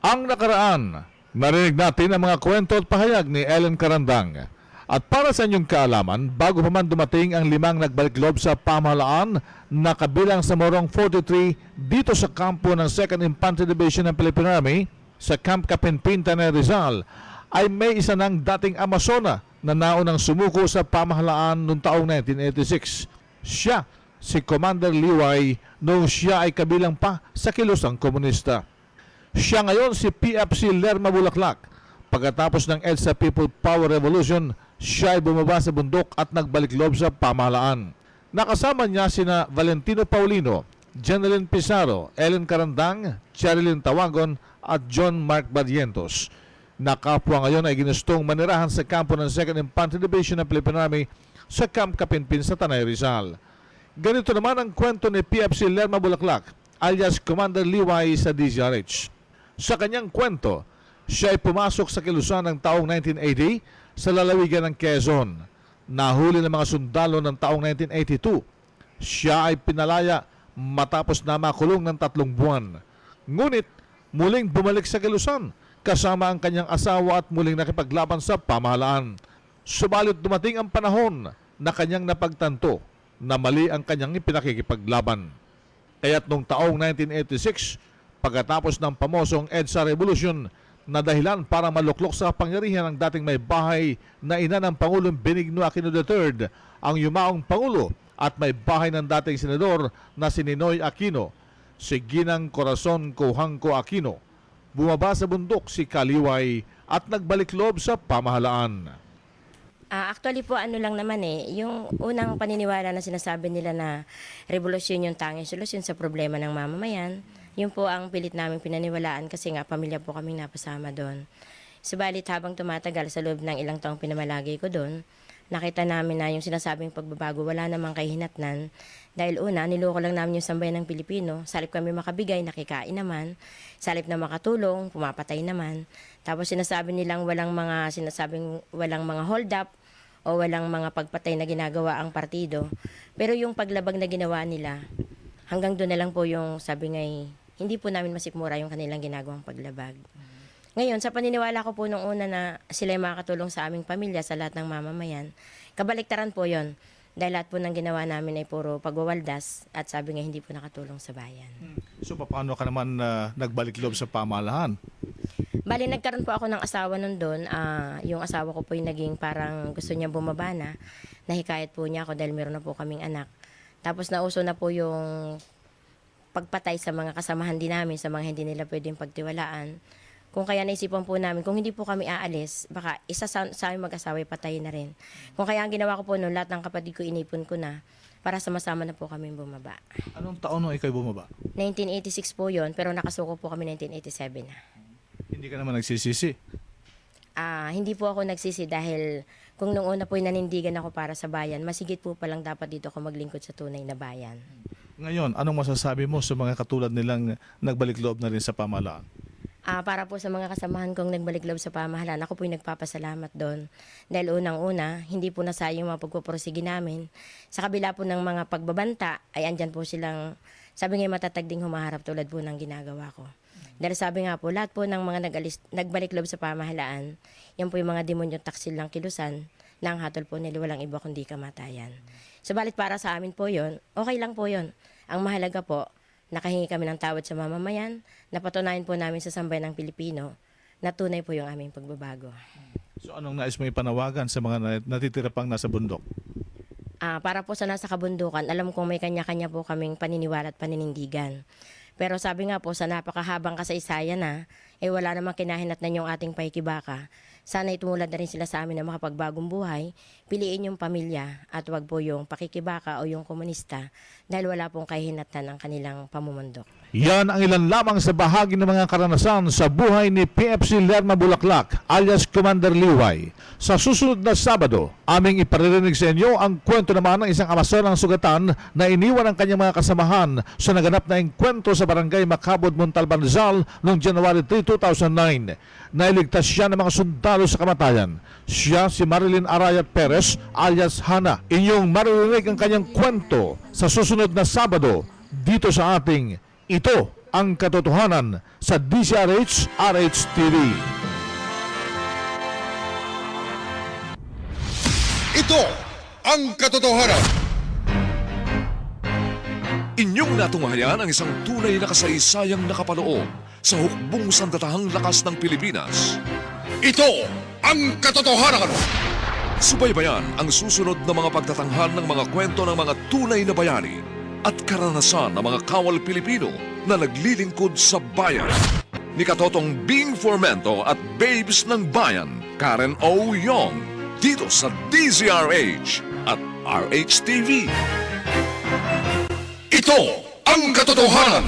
Ang nakaraan, narinig natin ang mga kwento at pahayag ni Ellen Carandang. At para sa inyong kaalaman, bago pa man dumating ang 5 nagbalik-loob sa pamahalaan na kabilang sa Morong 43 dito sa kampo ng 2nd Infantry Division ng Philippine Army sa Camp Kapinpin, Tanay Rizal, ay may isa ng dating Amazona na naunang sumuko sa pamahalaan noong taong 1986. Siya, si Commander Liway, noong siya ay kabilang pa sa kilusang komunista. Siya ngayon si PFC Lerma Bulaklak. Pagkatapos ng EDSA People Power Revolution, siya ay bumaba sa bundok at nagbalik-loob sa pamahalaan. Nakasama niya sina Valentino Paulino, Jeneline Pizarro, Ellen Carandang, Cherilyn Tawagon at John Mark Barrientos. Nakapwa ngayon ay ginustong manirahan sa kampo ng 2nd Infantry Division ng Philippine Army sa Camp Kapinpin sa Tanay Rizal. Ganito naman ang kwento ni PFC Lerma Bulaklak alias Commander Liway sa DZRH. Sa kanyang kwento, siya ay pumasok sa Kilusan ng taong 1980 sa lalawigan ng Quezon. Nahuli ng mga sundalo ng taong 1982. Siya ay pinalaya matapos na makulong ng 3 buwan. Ngunit muling bumalik sa Kilusan kasama ang kanyang asawa at muling nakipaglaban sa pamahalaan. Subalit dumating ang panahon na kanyang napagtanto na mali ang kanyang ipinakikipaglaban. Kaya't noong taong 1986, pagkatapos ng pamosong EDSA Revolution na dahilan para maluklok sa pangyarihan ng dating may bahay na ina ng Pangulong Benigno Aquino III, ang yumaong Pangulo at may bahay ng dating senador na si Ninoy Aquino, si Ginang Corazon Cojuangco Aquino, bumaba sa bundok si Kaliway at nagbalik-loob sa pamahalaan. Actually po ano lang naman yung unang paniniwala na sinasabi nila na revolusyon yung tanging solusyon sa problema ng mamamayan, yun po ang pilit namin pinaniwalaan kasi nga pamilya po kaming napasama doon. Subalit habang tumatagal sa loob ng ilang taong pinamalagay ko doon, nakita namin na yung sinasabing pagbabago wala namang kahinatnan dahil una, niloko lang namin yung sambayan ng Pilipino, salip kami makabigay, nakikain naman, salip na makatulong, pumapatay naman. Tapos sinasabi nilang walang mga hold up, o walang mga pagpatay na ginagawa ang partido. Pero yung paglabag na ginawa nila, hanggang doon na lang po yung sabi ngay, hindi po namin masikmura yung kanilang ginagawang paglabag. Ngayon, sa paniniwala ko po nung una na sila yung makakatulong sa aming pamilya, sa lahat ng mamamayan, kabaliktaran po yon. Dahil lahat po ng ginawa namin ay puro pagwawaldas at sabi nga hindi po nakatulong sa bayan. So paano ka naman nagbalik-loob sa pamahalaan? Bali, nagkaroon po ako ng asawa nun doon. Yung asawa ko po yung naging parang gusto niya bumaba na. Nahikayat po niya ako dahil meron na po kaming anak. Tapos nauso na po yung pagpatay sa mga kasamahan din namin, sa mga hindi nila pwedeng pagtiwalaan. Kung kaya naisipan po namin, kung hindi po kami aalis, baka isa sa aming mag-asawa ay patayin na rin. Kung kaya ang ginawa ko po noon, lahat ng kapatid ko inipon ko na para sama-sama na po kami bumaba. Anong taon nung ikaw bumaba? 1986 po yon, pero nakasuko po kami 1987 na. Hindi ka naman nagsisisi. Hindi po ako nagsisi dahil kung noong una po nanindigan ako para sa bayan, masigit po palang dapat dito ako maglingkod sa tunay na bayan. Ngayon, anong masasabi mo sa mga katulad nilang nagbalik-loob na rin sa pamahalaan? Para po sa mga kasamahan kong nagbalik loob sa pamahalaan, ako po yung nagpapasalamat doon. Dahil unang-una, hindi po nasayang mga pagpupursige namin. Sa kabila po ng mga pagbabanta, ay andyan po silang, sabi nga matatag ding humaharap tulad po ng ginagawa ko. Dahil sabi nga po, lahat po ng mga nagbalik loob sa pamahalaan, yan po yung mga demonyo taksil lang kilusan, na ang hatol po nila walang iba kundi kamatayan. Subalit para sa amin po yon, okay lang po yon. Ang mahalaga po, nakahingi kami ng tawad sa mamamayan, napatunayan po namin sa sambayan ng Pilipino na tunay po yung aming pagbabago. So anong nais mo ipanawagan sa mga natitira pang nasa bundok? Para po sa nasa kabundukan, alam kong may kanya-kanya po kaming paniniwala at paninindigan. Pero sabi nga po, sa napakahabang kasaysayan na, wala namang kinahinatnan yung ating paikibaka. Sana itumulad na rin sila sa amin na makapagbagong buhay, piliin yung pamilya at wag po yung pakikibaka o yung komunista dahil wala pong kahinatnan ang kanilang pamumundok. Yan ang ilan lamang sa bahagi ng mga karanasan sa buhay ni PFC Lerma Bulaklak alias Commander Liway. Sa susunod na Sabado, aming iparirinig sa inyo ang kwento naman ng isang Amazonang sugatan na iniwan ang kanyang mga kasamahan sa naganap na engkwentro sa barangay Macabod, Montalban, Rizal noong January 3, 2009. Nailigtas siya ng mga sundalo sa kamatayan. Siya si Marilyn Arayat Perez alias Hana. Inyong maririnig ang kanyang kwento sa susunod na Sabado dito sa ating Ito ang katotohanan sa DZRH RH-TV. Ito ang katotohanan. Inyong natunghayan ang isang tunay na kasaysayang nakapaloob sa hukbong sandatahang lakas ng Pilipinas. Ito ang katotohanan. Subaybayan ang susunod na mga pagtatanghal ng mga kwento ng mga tunay na bayani at karanasan ng mga kawal Pilipino na naglilingkod sa bayan. Ni Katotong Bing Formento at Babes ng Bayan, Karen O. Yong, dito sa DZRH at RH-TV. Ito ang katotohanan.